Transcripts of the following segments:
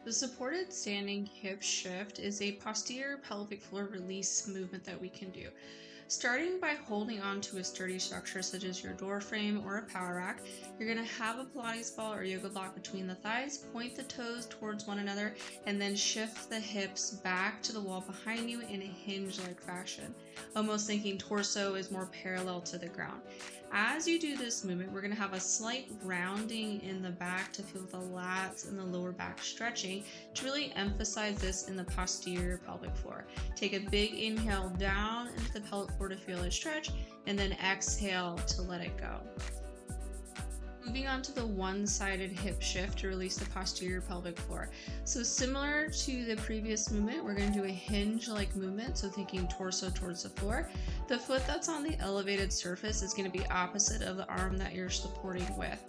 The supported standing hip shift is a posterior pelvic floor release movement that we can do. Starting by holding onto a sturdy structure such as your door frame or a power rack, you're going to have a Pilates ball or yoga block between the thighs, point the toes towards one another, and then shift the hips back to the wall behind you in a hinge-like fashion, almost thinking torso is more parallel to the ground. As you do this movement, we're going to have a slight rounding in the back to feel the lats and the lower back stretching to really emphasize this in the posterior pelvic floor. Take a big inhale down into the pelvic floor to feel it stretch, and then exhale to let it go. Moving on to the one-sided hip shift to release the posterior pelvic floor. So similar to the previous movement, we're going to do a hinge-like movement, so thinking torso towards the floor. The foot that's on the elevated surface is going to be opposite of the arm that you're supporting with.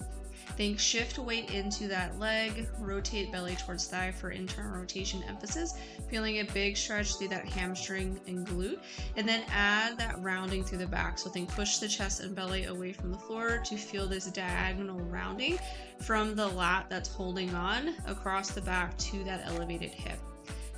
Think shift weight into that leg, rotate belly towards thigh for internal rotation emphasis, feeling a big stretch through that hamstring and glute, and then add that rounding through the back. So think push the chest and belly away from the floor to feel this diagonal rounding from the lat that's holding on across the back to that elevated hip.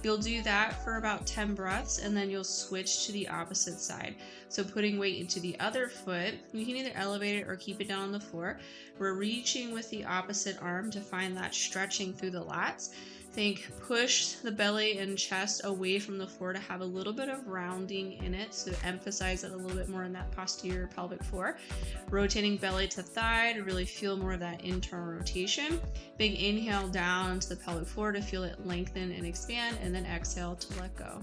You'll do that for about 10 breaths and then you'll switch to the opposite side. So putting weight into the other foot, you can either elevate it or keep it down on the floor. We're reaching with the opposite arm to find that stretching through the lats. Think push the belly and chest away from the floor to have a little bit of rounding in it, so emphasize it a little bit more in that posterior pelvic floor. Rotating belly to thigh to really feel more of that internal rotation. Big inhale down to the pelvic floor to feel it lengthen and expand, and then exhale to let go.